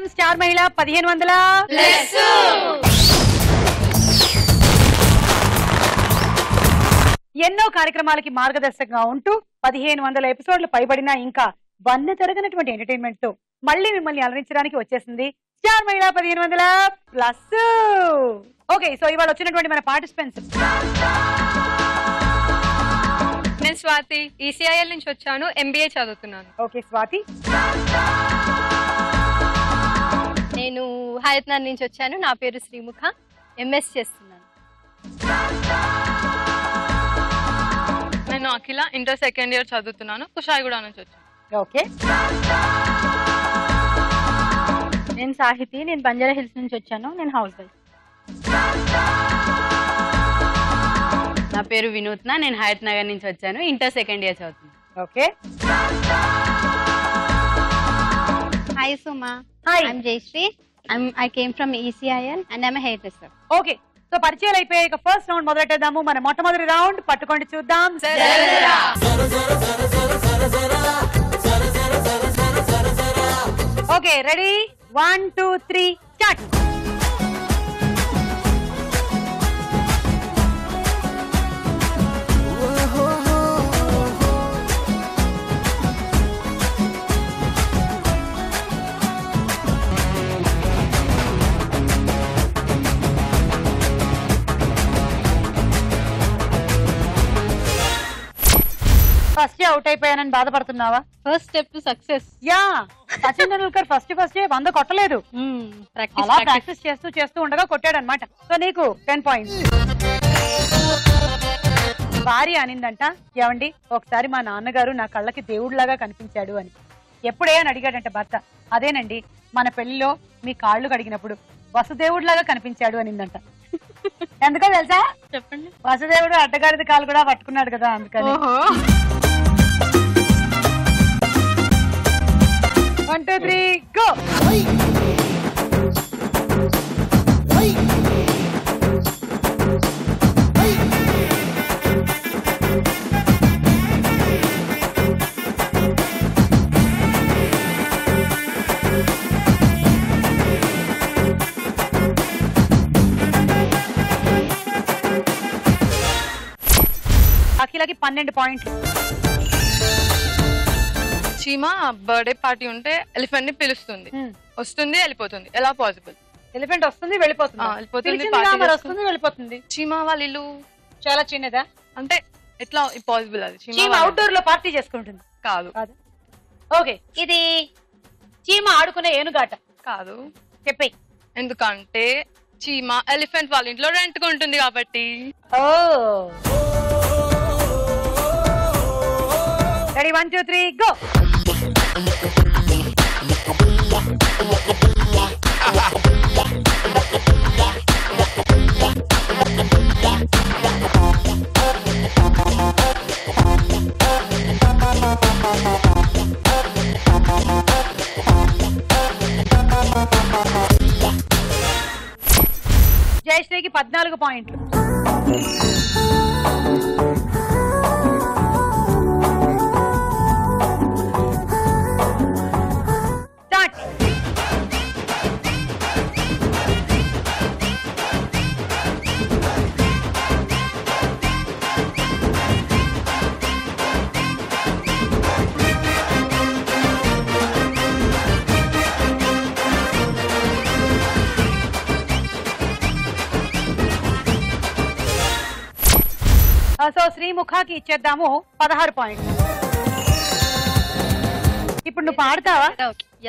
చూద్దాం స్టార్ మహిళ 1500 ప్లస్. ఎన్నో కార్యక్రమాలకి మార్గదర్శకంగా ఉంటూ 1500 ఎపిసోడ్లు పైబడినా ఇంకా వన్నె తరగనటువంటి ఎంటర్టైన్మెంట్ తో మళ్ళీ మిమ్మల్ని అలరించడానికి వచ్చేసింది స్టార్ మహిళ 1500 ప్లస్. ఓకే, సో ఇవాళ వచ్చినటువంటి మన పార్టిసిపెంట్స్. నేను స్వాతి, ఈసీఐఎల్ నుంచి వచ్చాను, ఎంబీఏ చదువుతున్నాను. ఓకే స్వాతి. నేను హయత్నగర్ నుంచి వచ్చాను, నా పేరు శ్రీముఖ, ఎంఎస్ చేస్తున్నాను. నేను అఖిల, ఇంటర్ సెకండ్ ఇయర్ చదువుతున్నాను, కుషాయిగూడ నుంచి వచ్చాను. ఓకే. నేను సాహితి, నేను బంజారా హిల్స్ నుంచి వచ్చాను, నేను హౌస్ వైఫ్. నా పేరు వినూత్న, నేను హయత్ నగర్ నుంచి వచ్చాను, ఇంటర్ సెకండ్ ఇయర్ చదువుతున్నాను. Okay. Hi Suma. Hi. I'm Jayashree. I came from ECIL and I'm a hairdresser. Okay, so పరిచయాలు అయిపోయాయి. ఇక ఫస్ట్ రౌండ్ మొదలెట్టేద్దాము. మన మొట్టమొదటి రౌండ్ పట్టుకోండి చూద్దాం. Okay, ready? 1 2 3 start. First out అయిపోయానని బాధపడుతున్నావా? First step to success. Yeah, Sachin Tendulkar first 100 కొట్టలేదు, అలా ప్రాక్టీస్ చేస్తూ ఉండగా కొట్టాడు అనమాట. సో నీకు 10 పాయింట్స్. భార్య అనిందంట, ఏమండి ఒకసారి మా నాన్నగారు నా కళ్ళకి దేవుడిలాగా కనిపించాడు అని. ఎప్పుడే అని అడిగాడంట భర్త. అదేనండి, మన పెళ్లిలో మీ కాళ్ళు కడిగినప్పుడు వసుదేవుడిలాగా కనిపించాడు అనిందంట. ఎందుకో తెలుసా? చెప్పండి. వసుదేవుడు అడ్డగారిది కాలు కూడా పట్టుకున్నాడు కదా, అందుకని. 1 2 3 గో. అఖిలకి 12 పాయింట్లు. చీమ బర్త్డే పార్టీ ఉంటే ఎలిఫెంట్ ని పిలుస్తుంది, వస్తుంది, వెళ్ళిపోతుంది. ఎలా పాసిబుల్? ఎలిఫెంట్ వస్తుంది, వెళ్ళిపోతుంది. వస్తుంది, వెళ్ళిపోతుంది. చీమ వాళ్ళ ఇల్లు చాలా చిన్నదా? అంటే ఎట్లా పాసిబుల్? అది చీమ అవుట్డోర్ లో పార్టీ చేసుకుంటుంది. కాదు. ఓకే, ఇది చీమ ఆడుకునే ఏనుగాట. కాదు. చెప్పే. ఎందుకంటే చీమ ఎలిఫెంట్ వాళ్ళ ఇంట్లో రెంట్ కొంటుంది కాబట్టి. ఓ, రెడీ? 1 2 3 గో. జయశ్రీకి 14 పాయింట్లు. స్టార్ట్. సో శ్రీముఖాకి ఇచ్చేద్దాము 16 పాయింట్లు. ఇప్పుడు నువ్వు పాడతావా?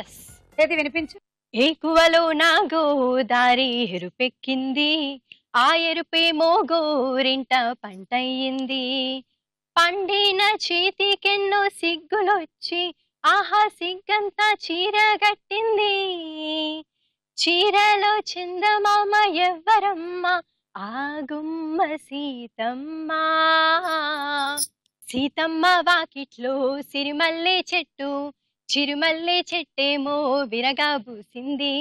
ఎస్. ఏది వినిపించు. ఏకువలో నా గోదారి ఎరుపెక్కింది, ఆ ఎరుపేమో గోరింట పంటయ్యింది. పండిన చేతికెన్నో సిగ్గులొచ్చి, ఆహా సిగ్గంతా చీరగట్టింది. చీరలో చందమామ ఎవ్వరమ్మ, ఆ గుమ్మ సీతమ్మ. సీతమ్మ వాకిట్లో సిరిమల్లె చెట్టు, చిరుమల్లె చెట్టేమో విరగా పూసింది.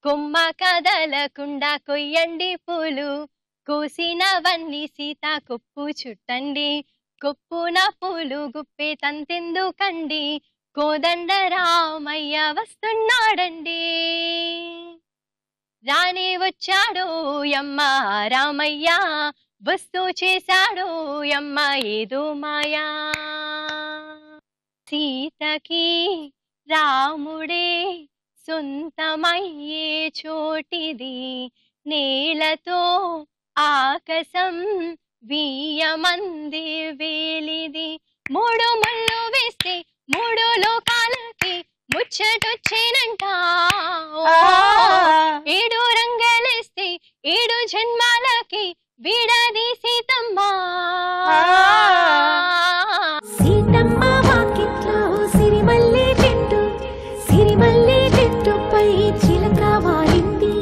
కొమ్మ కదలకుండా కొయ్యండి పూలు, కోసినవన్నీ సీత కొప్పు చుట్టండి. కొప్పున పూలు గుప్పే తంతెందుకండి, కోదండ రామయ్య వస్తున్నాడండి, రానే వచ్చాడు యమ్మ రామయ్య, వస్తూ చేశాడు యమ్మ ఏదో మాయా. సీతకి రాముడే సొంతమయ్యే చోటిది, నేలతో ఆకాశం వీయమంది వేలిది. మూడు ముళ్ళు వేస్తే మూడు లోకాలకి ముచ్చటొచ్చేనంట, ఏడు రంగలేస్తే ఏడు జన్మాలకి వీడది సీతమ్మ. సీతమ్మ వాకిట్లో సిరిమల్లె చెట్టు, సిరిమల్లె చెట్టుపై చిలక వాలింది.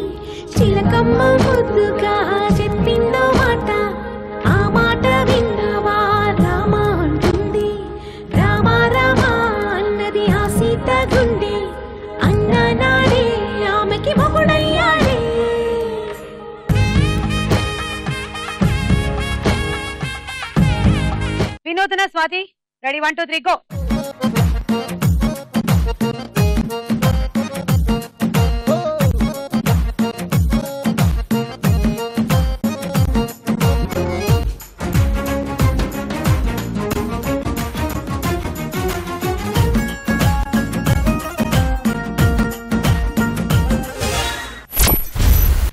చిలకమ్మ ముద్దుగా చెప్పిందో మాట, ఆ మాట విన్నావా రామ అంటుంది. రామ రామ అన్నది ఆ సీత గుండె, అన్న నాడే ఆమెకి మొగుడయ్యాడే. వినూతన, స్వాతి, రెడీ? 1 2 3 గో.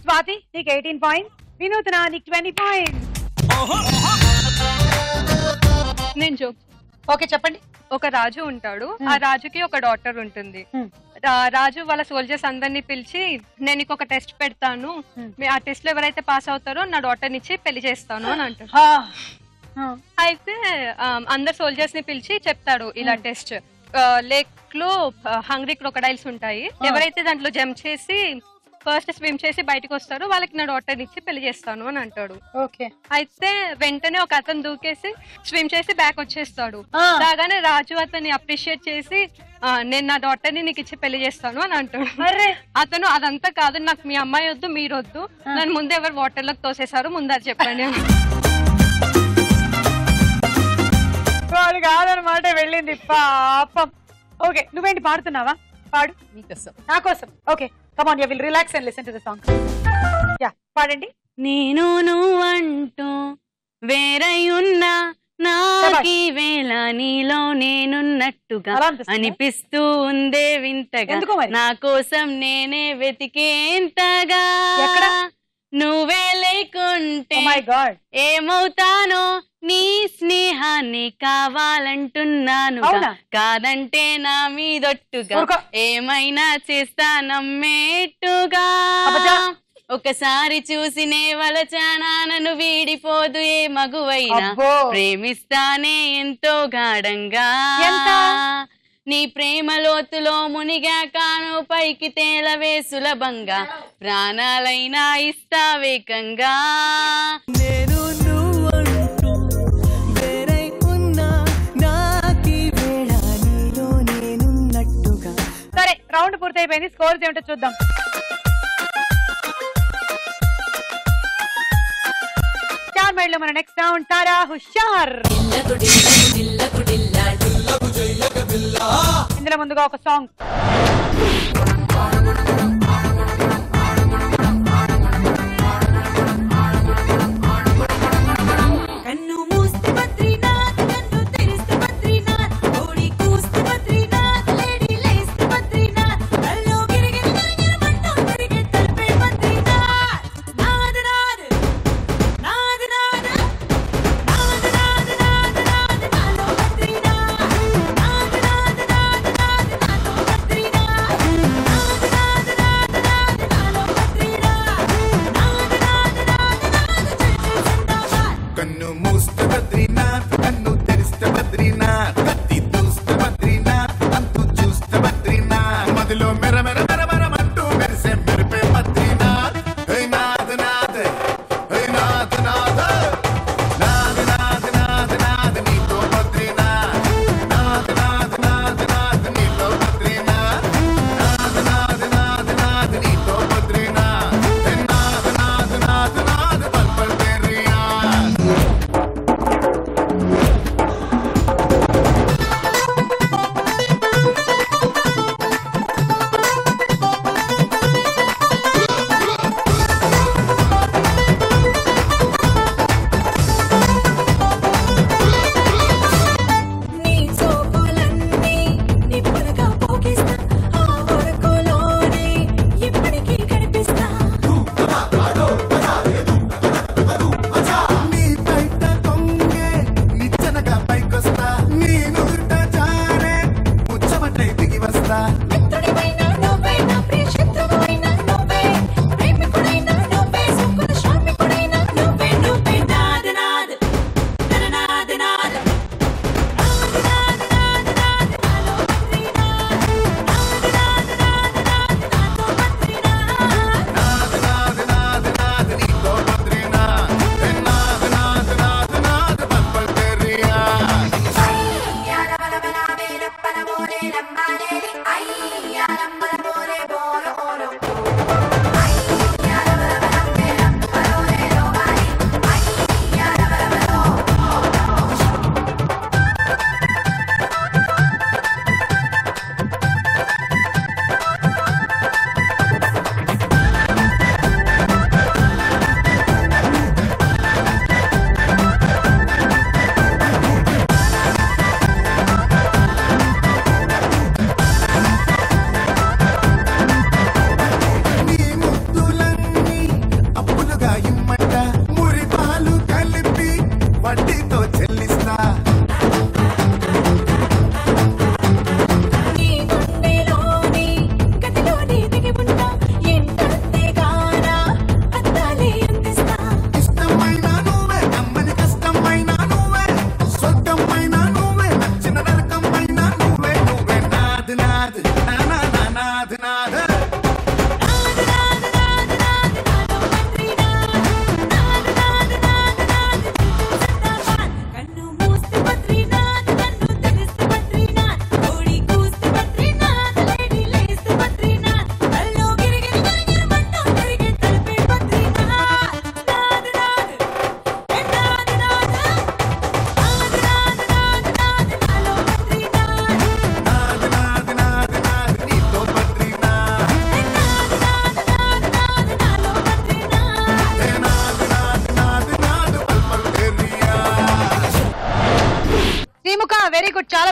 స్వాతి నీకు 18 పాయింట్స్, వినూతన నీకు 20 పాయింట్స్. నేను జోక్. ఓకే చెప్పండి. ఒక రాజు ఉంటాడు, ఆ రాజుకి ఒక డాటర్ ఉంటుంది. రాజు వాళ్ళ సోల్జర్స్ అందరినీ పిలిచి, నేను నీకు ఒక టెస్ట్ పెడతాను, ఆ టెస్ట్ లో ఎవరైతే పాస్ అవుతారో నా డాటర్ ఇచ్చి పెళ్లి చేస్తాను అని అంటాడు. అయితే అందరు సోల్జర్స్ ని పిలిచి చెప్తాడు ఇలా టెస్ట్. లేక్ లో హంగ్రీ క్రొకడైల్స్ ఉంటాయి, ఎవరైతే దాంట్లో జంప్ చేసి ఫస్ట్ స్విమ్ చేసి బయటకు వస్తారో వాళ్ళకి నా డాటర్ ఇచ్చి పెళ్లి చేస్తాను అని అంటాడు. ఓకే. అయితే వెంటనే ఒక అతను దూకేసి స్విమ్ చేసి బ్యాక్ వచ్చేస్తాడు. రాగానే రాజు అతన్ని అప్రిషియేట్ చేసి, నేను నా డాటర్ ని నీకు ఇచ్చి పెళ్లి చేస్తాను అని అంటాడు. అతను, అదంతా కాదు, నాకు మీ అమ్మాయి వద్దు, మీరు వద్దు, నన్ను ముందు ఎవరు వాటర్ లోకి తోసేశారు ముందు అది చెప్పండి. వాడు కాదనమాట వెళ్ళింది పాపం. ఓకే, నువ్వేంటి పాడుతున్నావా? పాడు. మీకోసం. నా కోసం. Okay, come on, you will relax and listen to the song. Yeah, పాడండి. నేను నువ్వంటూ వేరయున్నా, నాకీ వేళ నీలో నేనున్నట్టుగా అనిపిస్తూ ఉందే వింతగా, నా కోసం నేనే వెతికేంతగా. నువ్వే లేకుంటే ఏమవుతానో, నీ స్నేహాన్ని కావాలంటున్నాను, కాదంటే నా మీదొట్టుగా ఏమైనా చేస్తా నమ్మేట్టుగా. ఒకసారి చూసినే వలచానా, నన్ను వీడిపోదు ఏ మగువైనా, ప్రేమిస్తానే ఎంతో గాఢంగా. నీ ప్రేమ లోతులో మునిగా కాను, పైకి తేలవే సులభంగా, ప్రాణాలైనా ఇస్తా వేగంగా. నేను నువ్వంటూ వేరై ఉన్నా, నాకీ వేళ నీలో నేనున్నట్టుగా. సరే, రౌండ్ పూర్తయిపోయింది. స్కోర్స్ ఏమిటో చూద్దాం. స్టార్ మైడ్ లో మన నెక్స్ట్ రౌండ్ తారా హుషార్. ఇందులో ముందుగా ఒక సాంగ్. కన్ను మూస్తే బద్రీనాథ్, కన్ను తెరిస్తే బద్రీనాథ్, ఓడి కూస్తే బద్రీనాథ్, లేడీ లేస్తే బద్రీనాథ్, కల్లో గిరిగిరి గిరిగిరి మంటూ తిరిగే తలపే బద్రీనాథ్. నాద నాద నాద నాద నాద నాద నాద నాద నాలో బద్రీనాథ్, నాద నాద నాద నాద నాలో బద్రీనాథ్.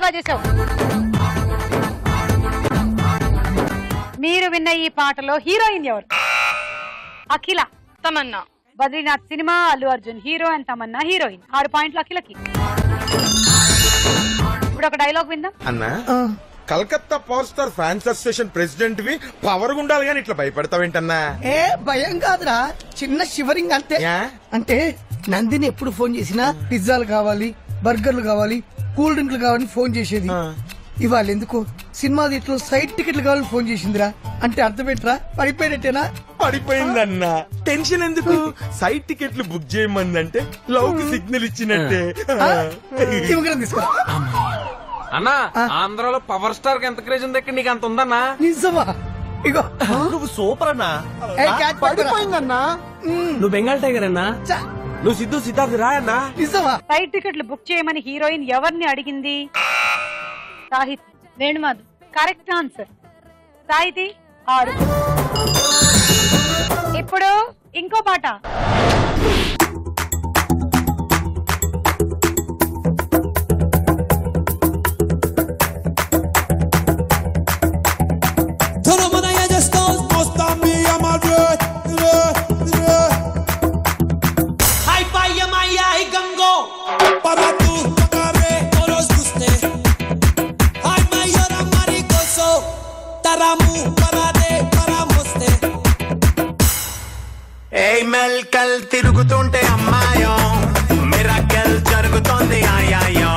బాగా చేసావు. మీరు విన్న ఈ పాటలో హీరోయిన్ ఎవరు? Akhila. Tamannaah. Badrinath cinema, Allu Arjun hero and Tamannaah heroine. 6 పాయింట్లు అఖిలకి. ఇప్పుడు ఒక డైలాగ్ విందాం. అన్నా, Calcutta power star fans association president వి పవర్ ఉండాలి కానీ ఇట్లా భయపడతావేంటన్నా? ఏ భయం కాదురా, చిన్న షివరింగ్ అంతే. అంటే నందిని ఎప్పుడు ఫోన్ చేసినా పిజ్జాలు కావాలి, బర్గర్లు కావాలి, కూల్ డ్రింక్లు కావాలని ఫోన్ చేసేది. ఇవాళ ఎందుకు సినిమా థియేటర్ సైడ్ టికెట్లు కావాలని ఫోన్ చేసిందిరా. అంటే అర్థం ఏంట్రా, పడిపోయినట్టేనా? పడిపోయిందన్నా. టెన్షన్ ఎందుకు? సైడ్ టికెట్లు బుక్ చేయమందంటే లవ్ కి సిగ్నల్ ఇచ్చినట్టే. తీసుకురా అన్నా. ఆంధ్రాలో పవర్ స్టార్ కి ఎంత క్రేజ్ ఉంది, ఇక్కడ నీకు అంత ఉందన్నా? నిజమా? ఇగో నువ్వు సూపర్ అన్నా. పడిపోయిందన్నా. నువ్వు బెంగాల్ టైగర్ అన్నా. నువ్వు సిద్ధు సిద్ధార్థ్ రాయ్ అన్నా. నిజమా? సైడ్ టికెట్లు బుక్ చేయమని హీరోయిన్ ఎవరిని అడిగింది? సాహితి. వేణుమాధవ్. Correct answer. సాహితి 6. ఇప్పుడు ఇంకో పాట. మెల్కల్ తిరుగుతుంటే అమ్మాయో మిరాకెల్ జరుగుతోంది ఆయాయో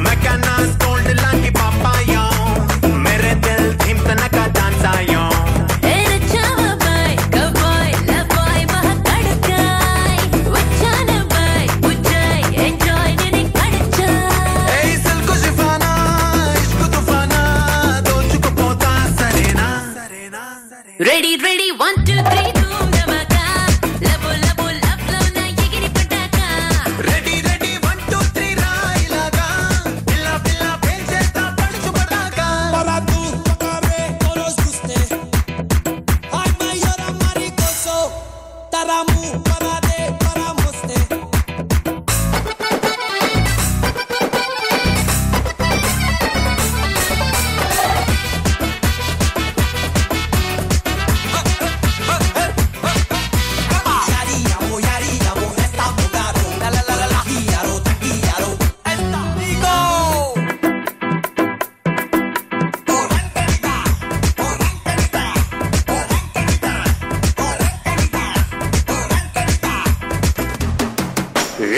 మెకానాస్ గోల్డ్ లాంటి పాపాయో మేరే దిల్ థింతనక డాన్స్ ఆయో రెడీ రెడీ 1 2 3 ధూమ్ ధమాకా లబో లబో లబ్ లో నా ఎగిరి పటాకా రెడీ రెడీ 1 2 3 రాయిలాగా పిల్ల పిల్ల పేల్చేస్తా పడుచు పటాకా పరాతు పకారే కోరోస్ గుస్తే హాయ్ మయూరా మరి కోసో తరాము పరాదే పరామోస్తే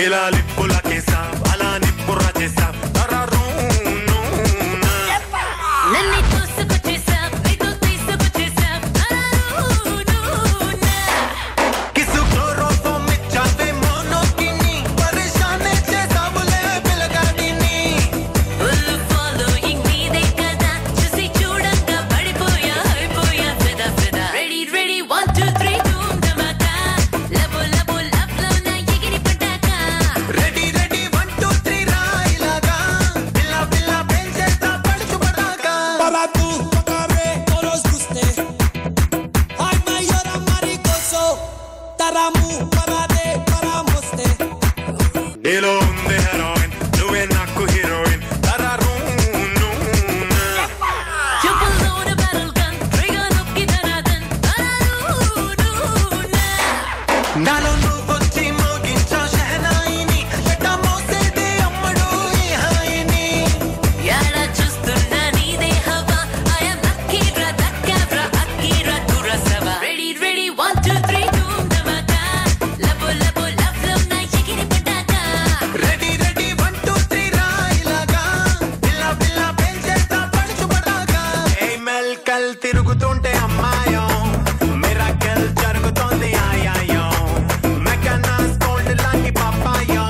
ఇలా లిప్పులకేసా అలా నిప్పుర చేసా నన్ను చూసుకొచ్చేసా నీతో తీసుకొచ్చేసా కిసు క్లోరోఫో మిచ్చావే మోనోకిని పరేషానే చేసావులే పిలగాడిని ఫుల్ ఫాలోయింగ్ నీదే కదా చూసి చూడంగా పడిపోయా అయిపోయా ఫిదా ఫిదా రెడీ రెడీ 1 2 3 ధూమ్ ధమాకా లబో లబో లబ్ లో నా ఎగిరి పటాకా రెడీ రెడీ 1 2 3 రాయిలాగా పిల్ల పిల్ల పేల్చేస్తా పడుచు పటాకా పరాతు పకారే కోరోస్ గుస్తే హాయ్ మయూరా మరి కోసో తరాము పరాదే పరామోస్తే నీలో ఉంది హెరోయిన్ నువ్వే నాకు హీరోయిన్ చూపుల్లోన బ్యారల్ గన్ ట్రిగర్ నొక్కి ధనాదన్ నాలో నువ్వొచ్చి మోగించా షహనాయిని ఎట్ట మోసేదే అమ్మడు ఈ హాయిని ఎలా చూస్తున్నా నీదే హవా I'm లక్కీరా దక్కావ్రా అక్కీరా దురసవా ready ready 1 2 3 Dhoom Dhamaka లబో లబో lub love నా ఎగిరి పటాకా రెడీ రెడీ 1 2 3 రాయిలాగా పిల్ల పిల్ల పేల్చేస్తా పడుచు పటాకా ఏ మెల్కల్ తిరుగుతుంటే అమ్మాయో మిరాకెల్ జరుగుతోంది ఆయాయో మెకానాస్ గోల్డ్ లాంటి పాపాయో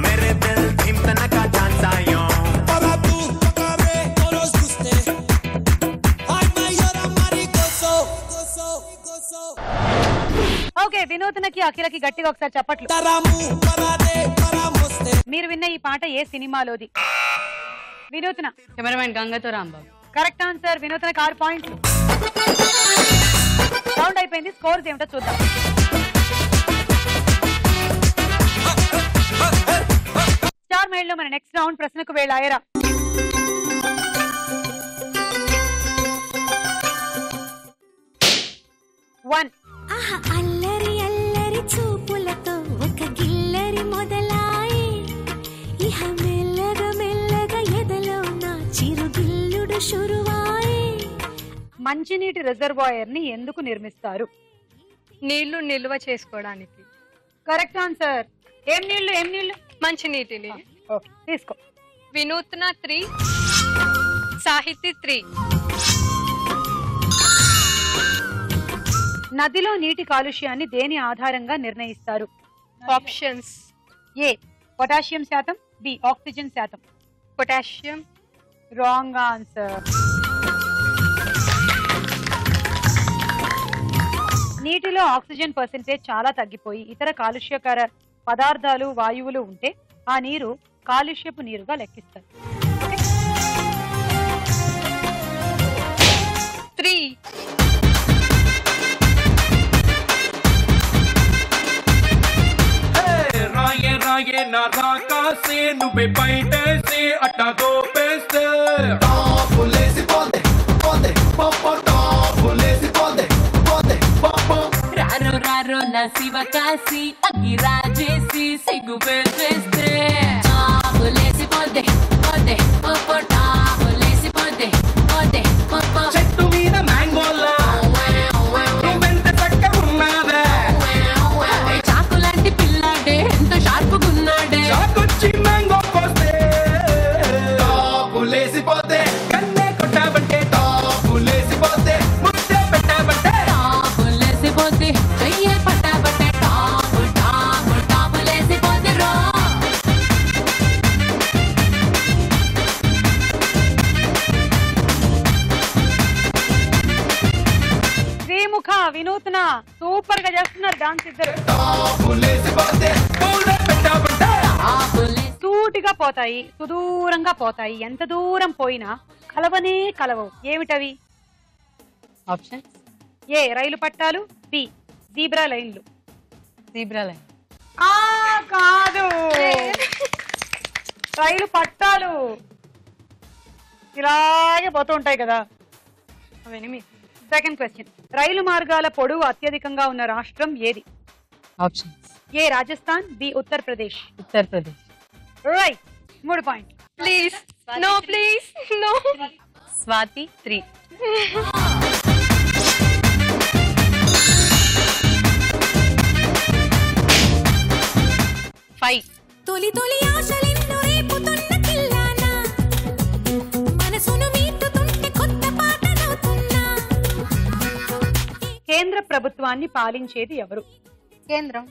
మేరే దిల్ థింతనక డాన్స్ ఆయో పరాతు పకారే కోరోస్ గుస్తే హాయ్ మయూరా మరి కోసో కోసో కోసో ఓకే, వినూత్నకి అఖిలకి గట్టిగా ఒకసారి చప్పట్లు. తరాము పరాదే పరామోస్తే మీరు విన్న ఈ పాట ఏ సినిమాలోది? వినూత్న. కెమెరామెన్ గంగతో రాంబాబు. Correct answer. వినూత్నకి 6 పాయింట్లు. రౌండ్ అయిపోయింది. స్కోర్స్ ఏమిటో చూద్దాం. స్టార్ మైల్ లో మన నెక్స్ట్ రౌండ్ ప్రశ్నకు వేళాయరా. అల్లరి అల్లరి చూపులతో ఒక గిల్లరి మొదలాయి ఇహ మెల్లగా మెల్లగా ఎదలో నా చిరుగిల్లుడు షురువాయి. మంచినీటి రిజర్వాయర్ ని ఎందుకు నిర్మిస్తారు? నీళ్లు నిల్వ చేసుకోవడానికి. Correct answer. ఏం నీళ్లు? మంచినీటిని. ఓకే, తీసుకో. వినూత్న 3, సాహితీ 3. నదిలో నీటి కాలుష్యాన్ని దేని ఆధారంగా నిర్ణయిస్తారు? ఆప్షన్స్: ఏ పొటాషియం శాతం, బి ఆక్సిజన్ శాతం. పొటాషియం. Wrong answer. నీటిలో ఆక్సిజన్ పర్సెంటేజ్ చాలా తగ్గిపోయి ఇతర కాలుష్యకర పదార్థాలు వాయువులు ఉంటే ఆ నీరు కాలుష్యపు నీరుగా లెక్కిస్తారు. 3. రాయే రాయే నా రాకాసే నువ్వే బయటేసి అట్టా దోపేస్తే రారో రారో నా శివ కాసి అగ్గి రాజేసి సిగ్గు పెట్టేస్తే టాపులేసి పోతే పోతే పోపో టాపులేసి పోతే పోతే పోపో చెట్టు మీద మ్యాంగోలా నువ్వెంత చక్క ఉన్నావే చాకులాంటి పిల్లాడే ఎంత షార్పుగున్నాడే చాకొచ్చి మ్యాంగో కోస్తే టాపులేసి పోతే కన్నే కొట్టాబంటే టాపులేసి పోతే ముద్దే పెట్టాబంటే టాపులేసి పోతే చెయ్యే పట్టాబట్టే టాపు టాపు టాపులేసి పోతే రో. శ్రీముఖ, వినూత్న సూపర్ గా చేస్తున్నారు డాన్స్ ఇద్దరు. సూటిగా పోతాయి, సుదూరంగా పోతాయి, ఎంత దూరం పోయినా కలవనే కలవవు. ఏమిటవి? ఆప్షన్స్: ఏ రైలు పట్టాలు, బి జీబ్రా లైన్లు. Zebra line. కాదు, రైలు పట్టాలు ఇలాగే పోతూ ఉంటాయి కదా. అవన్నీ. Second question. రైలు మార్గాల పొడవు అత్యధికంగా ఉన్న రాష్ట్రం ఏది? Options: A Rajasthan, B Uttar Pradesh. Uttar Pradesh. Right. 3 point. Please no, please no. Swathi 3. తొలి తొలి ఆశలెన్నో రేపుతున్న కిల్లానా మనసును మీటుతుంటే కొత్త పాట నవ్వుతున్నా. కేంద్ర ప్రభుత్వాన్ని పాలించేది ఎవరు? కేంద్రం.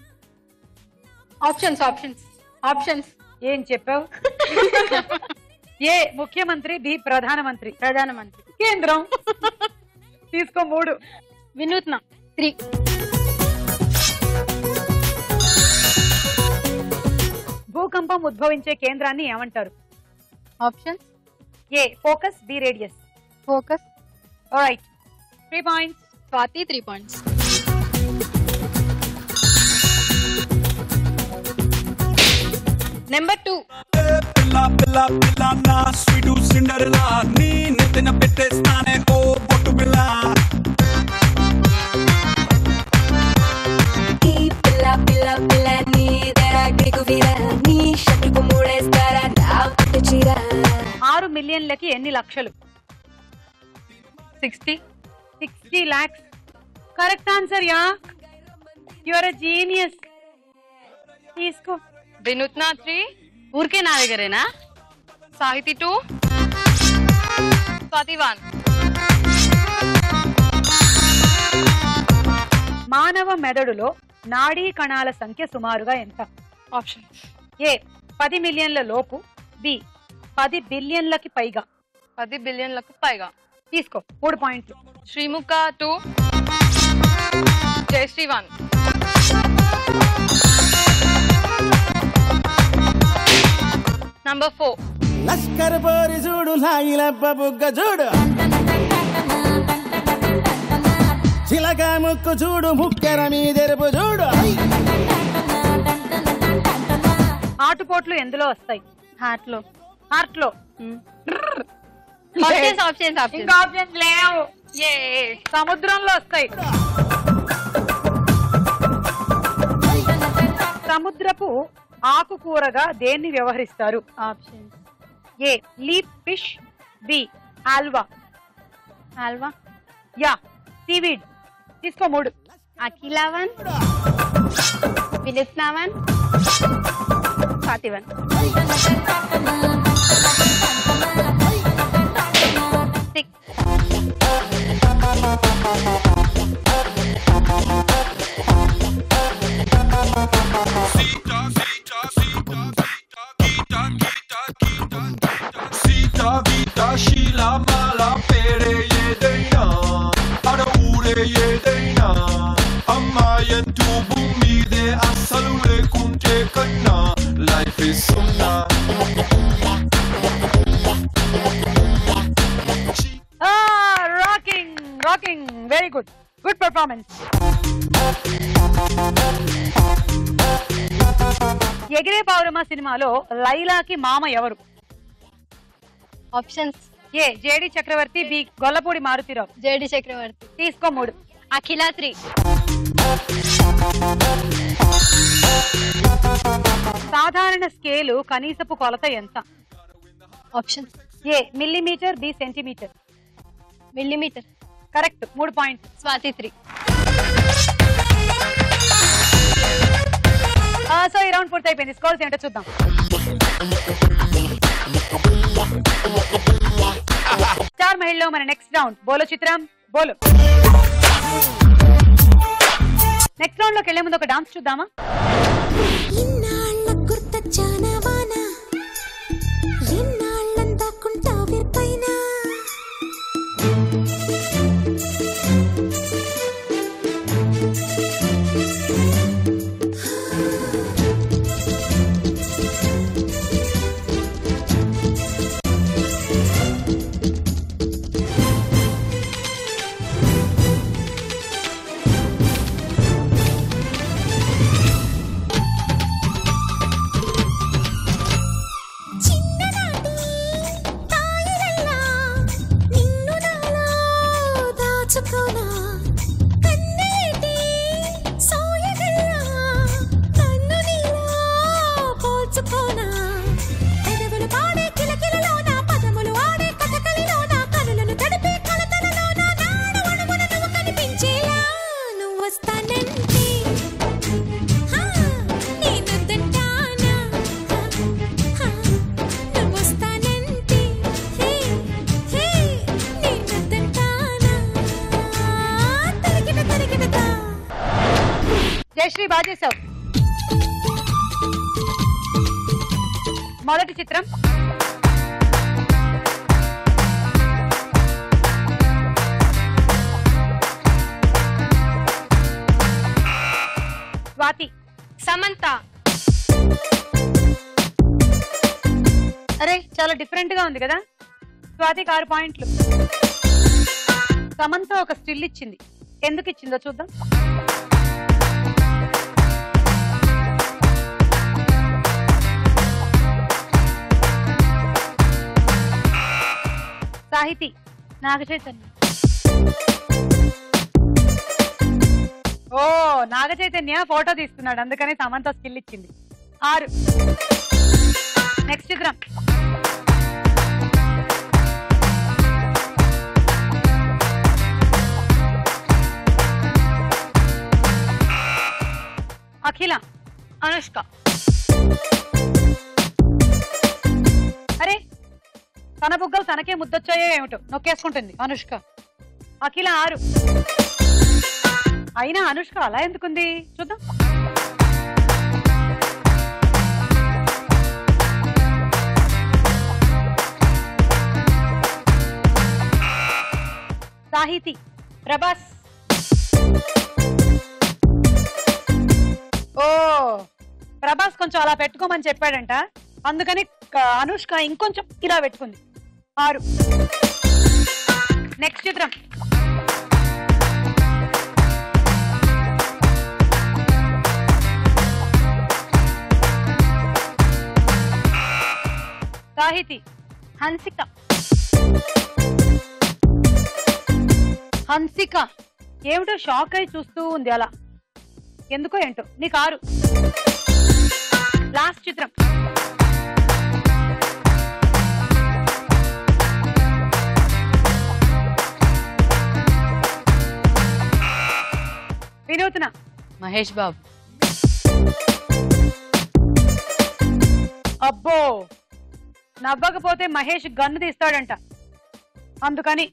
ఆప్షన్స్. ఏం చెప్పావు? ఏ ముఖ్యమంత్రి, బి ప్రధానమంత్రి. కేంద్రం. తీసుకో 3. వినూత్న 3. భూకంపం ఉద్భవించే కేంద్రాన్ని ఏమంటారు? Options: A focus, B radius. Focus. Right. 3 points. Swathi 3 points. Number 2. పిల్ల పిల్ల పిల్ల నా స్వీటు సిండర్లా నీ నెత్తిన పెట్టేస్తానే ఓ బొట్టు పిల్ల. ఈ పిల్ల పిల్ల పిల్ల నీ దరాగికు వీర నీ షట్టుకు మూడేస్తారా నా పట్టు చీర. 6 మిలియన్లకి ఎన్ని లక్షలు? 60 lakhs. Correct answer. Yeah, you are a genius. తీసుకో. వినూత్న 3. ఊరికే నా దగ్గరేనా? సాహితీ 2. స్వాతి 1. మానవ మెదడులో నాడీ కణాల సంఖ్య సుమారుగా ఎంత? ఆప్షన్స్: ఏ 10 మిలియన్ల లోపు, బి 10 బిలియన్లకి పైగా. 10 బిలియన్లకు పైగా. తీసుకో 3 పాయింట్లు. శ్రీముఖ 2. జయశ్రీ 1. నంబర్ 4. లష్కర్ పోరి చూడు లాగిలబ్బ బుగ్గ చూడు చిలక ముక్కు చూడు ముక్కెర మీదెరుపు చూడు. ఆటుపోట్లు ఎందులో వస్తాయి? హార్ట్ లో. ఇంకా ఆప్షన్స్ లేవు. సముద్రంలో వస్తాయి. సముద్రపు ఆకుకూరగా దేన్ని వ్యవహరిస్తారు? Option A leaf fish, B Ulva. Ulva. Yeah seaweed. తీసుకో 3. అఖిలా 1, వినూత్న 1, స్వాతి 1. 6. సీతా గీత శీల మాల పేరే ఏదైనా అడ ఊరే ఏదైనా అమ్మాయంటూ భూమి మీదే అస్సలు లేకుంటే కన్నా లైఫ్ ఇస్ సున్నా. Rocking rocking, very good, good performance. ఎగిరే పావురమ్మ సినిమాలో లైలాకి మామ ఎవరు? Options A JD Chakravarthy, B Gollapudi Maruthirao. JD Chakravarthy. తీసుకో 3. అఖిలా 3. సాధారణ స్కేలు కనీసపు కొలత ఎంత? Options A millimetre, B centimetre. Millimetre. Correct, 3 points. Swathi 3. So ఈ రౌండ్ పూర్తి అయిపోయింది. స్కోర్స్ ఏంటో చూద్దాం. స్టార్ మహిళలో మన నెక్స్ట్ రౌండ్ బోలో చిత్రం బోలో. నెక్స్ట్ రౌండ్ లోకి వెళ్లే ముందు ఒక డాన్స్ చూద్దామా? జయశ్రీ బాగా చేసావు. మొదటి చిత్రం స్వాతి. సమంత. అరే చాలా డిఫరెంట్ గా ఉంది కదా. స్వాతికి 6 పాయింట్లు. సమంత ఒక స్టిల్ ఇచ్చింది, ఎందుకు ఇచ్చిందో చూద్దాం. సాహితి. నాగచైతన్య. ఓ నాగచైతన్య ఫోటో తీసుకున్నాడు, అందుకని సమంత స్కిల్ ఇచ్చింది. 6. నెక్స్ట్ చిత్రం అఖిల. అనుష్క. అరే తన బుగ్గలు తనకే ముద్దొచ్చాయో ఏమిటో నొక్కేసుకుంటుంది అనుష్క. అఖిల 6. అయినా అనుష్క అలా ఎందుకుంది చూద్దాం. సాహితి. ప్రభాస్. ఓ ప్రభాస్ కొంచెం అలా పెట్టుకోమని చెప్పాడంట, అందుకని అనుష్క ఇంకొంచెం ఇలా పెట్టుకుంది. 6. నెక్స్ట్ చిత్రం సాహితి. హన్సిక. హన్సిక ఏమిటో షాక్ అయి చూస్తూ ఉంది అలా, ఎందుకో ఏంటో. నీకు 6. లాస్ట్ చిత్రం. వినూత్న. మహేష్ బాబు. అబ్బో, నవ్వకపోతే మహేష్ గన్ను తీస్తాడంట, అందుకని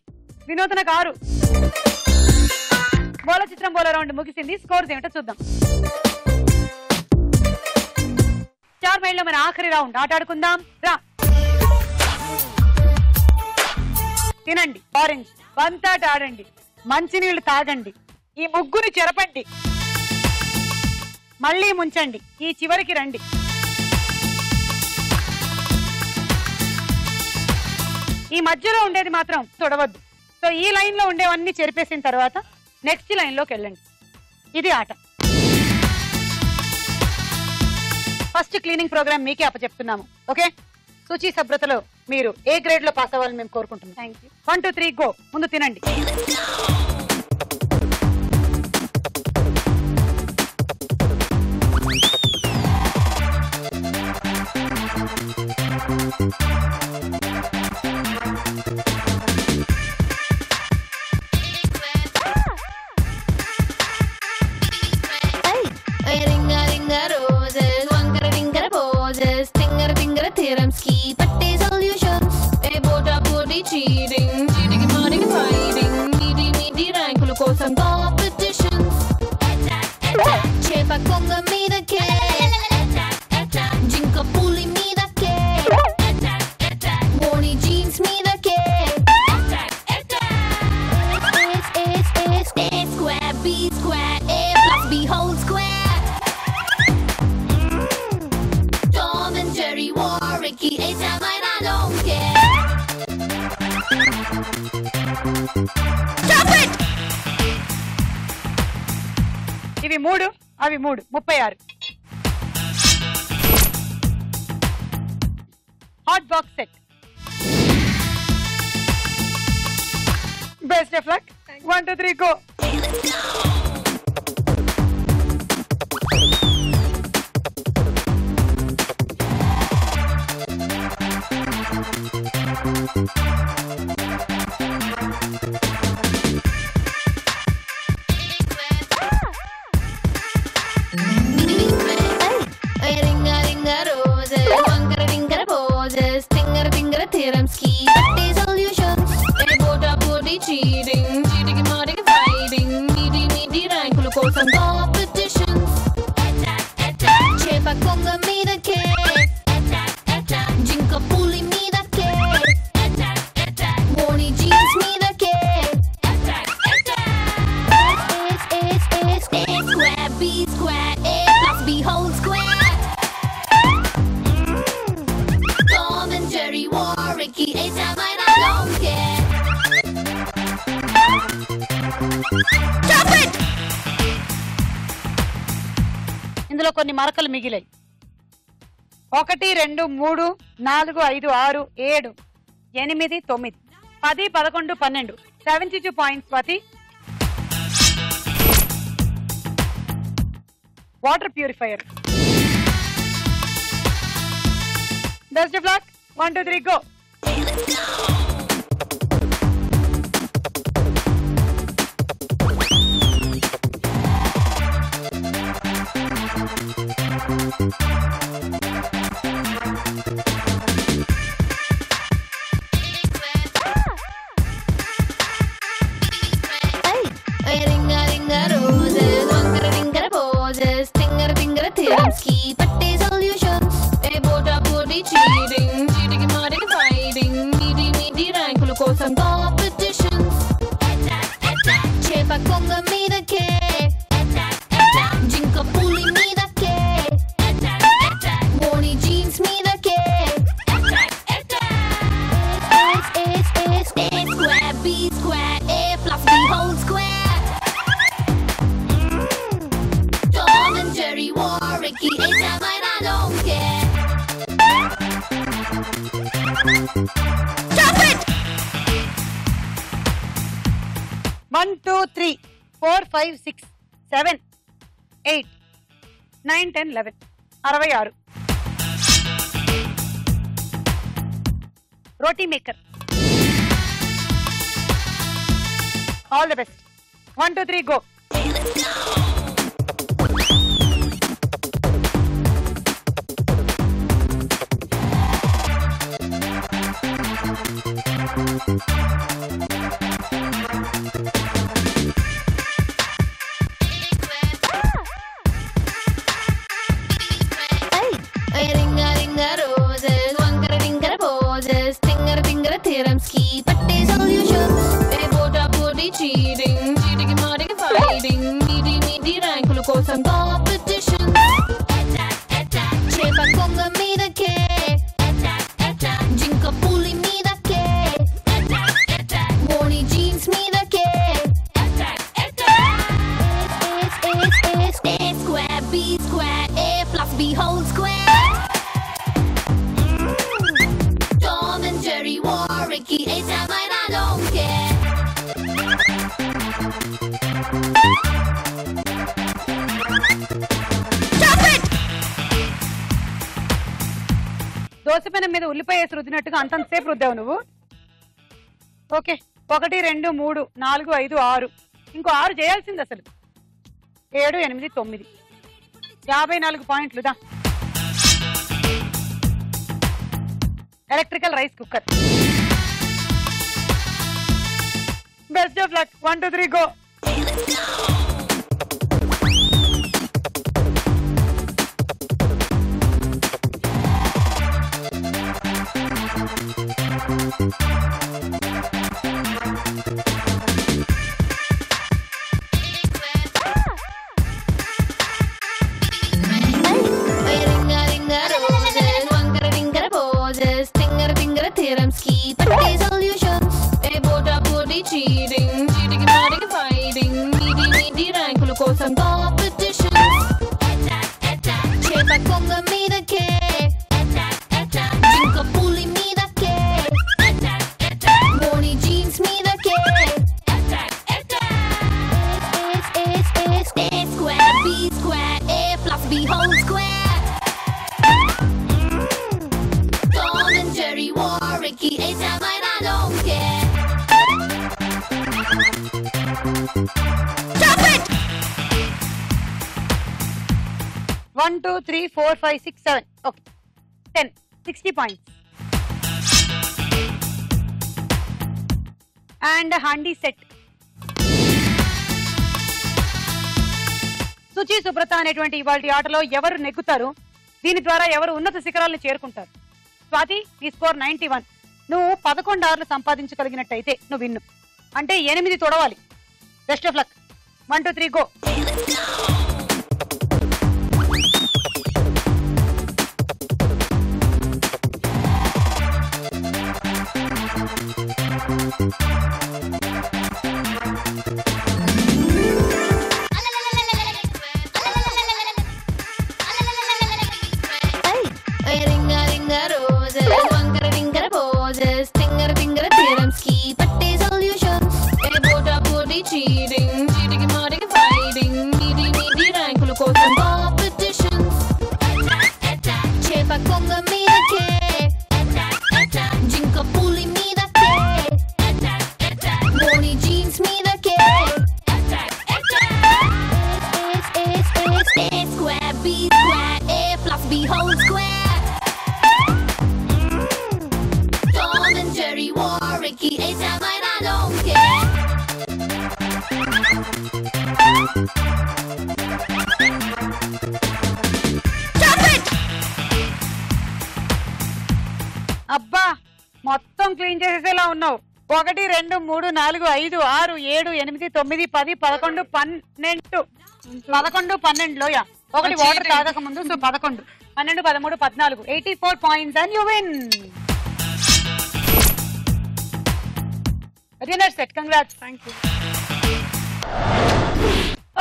వినూత్న కారు. బోల చిత్రం బోల రౌండ్ ముగిసింది. స్కోర్స్ ఏమిటో చూద్దాం. స్టార్ మైల్ లో మన ఆఖరి రౌండ్ ఆటాడుకుందాం రా. తినండి ఆరెంజ్, బంతాట ఆడండి, మంచినీళ్లు తాగండి, ఈ ముగ్గురు చెరపండి, మళ్ళీ ముంచండి, ఈ చివరికి రండి. ఈ మధ్యలో ఉండేది మాత్రం తొడవద్దు. సో ఈ లైన్ లో ఉండేవన్నీ చెరిపేసిన తర్వాత నెక్స్ట్ లైన్ లోకి వెళ్ళండి. ఇది ఆట. ఫస్ట్ క్లీనింగ్ ప్రోగ్రామ్ మీకే అప్పచెప్తున్నాము. ఓకే, శుచి శుభ్రతలో మీరు ఏ గ్రేడ్ లో పాస్ అవ్వాలని మేము కోరుకుంటున్నాం. Thank you. 1 2 3 గో. ముందు తినండి. ఇవి 3, అవి 3, 36. Hot box set. Best of luck. 1 2 3 go. ఇందులో కొన్ని మరకలు మిగిలాయి. 1 2 3 4 5 6 7 8 9 10 11 12 72 points. Swathi. Water purifier. Best of luck. 1 2 3 go. One, 2, 3, 4, 5, 6, 7, 8, 9, 10, 11. 66. Roti maker. All the best. 1 2 3 go. కోసం కాంపిటీషన్ చేప కొంగ మీదకే జింక పులి మీదకే మోని జీన్స్ మీదకే square B square a plus b whole square Tom and Jerry war Ricky A-Time and I don't care దోసపెనం మీద ఉల్లిపాయ వేసి రుద్దినట్టుగా అంతంతసేపు రుద్దావు నువ్వు. ఓకే 1 2 3 4 5 6 ఇంకో 6 చేయాల్సింది అసలు. 7 8 9 54 పాయింట్లు దా. Electrical rice cooker. Best of luck. 1 2 3 go. కోసం కాంపిటీషన్ చేప కొంగ మీదకే జింక పులి మీదకే మోని జీన్స్ మీదకే square B square a plus b whole square Tom and Jerry war Ricky A-Time and I don't care 1 2 3 4 5 6 7 okay 10 60 points. And handi set. Suchi Subrata అనేటువంటి ఇవాళ ఆటలో ఎవరు నెగ్గుతారు, దీని ద్వారా ఎవరు ఉన్నత శిఖరాలను చేరుకుంటారు? స్వాతి నీ స్కోర్ 91. నువ్వు 11 ఆర్లు సంపాదించగలిగినట్టయితే నువ్వు విన్ను, అంటే 8 తొడవాలి. Best of luck. 1 2 3 గో. అబ్బా మొత్తం క్లీన్ చేసేసేలా ఉన్నావు. 1 2 3 4 5 6 7 8 9 10 11 12 12 ఒకటి వాటర్ తాగక ముందు. So 11 12 13 14 84 points and you win. Dinner set. Congrats. Thank you.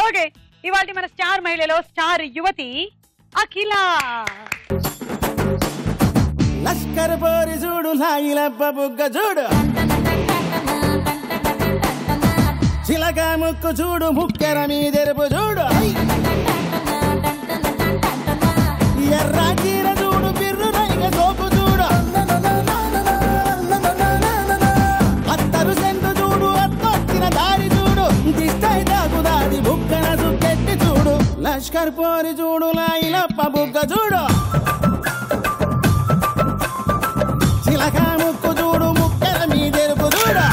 Okay ఇవాళ మన స్టార్ మహిళలో స్టార్ యువతి అఖిల. లష్కర్ పోరి చూడు లాయిలబ్బ బుగ్గ చూడు చిలక ముక్కు చూడు ముక్కెర మీదెరుపు చూడు ఎర్ర చీర చూడు బిర్రు రైగ సోపు చూడు లష్కర్ పోరి చూడు లాయిలప్ప బుగ్గ చూడు చిలక ముక్కు చూడు ముక్కల మీదెరుపు చూడు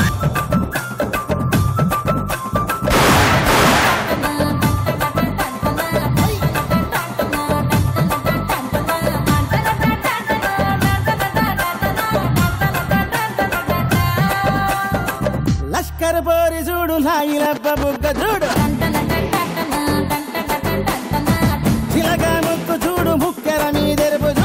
లష్కర్ పోరి చూడు లాయిలప్ప బుగ్గ చూడు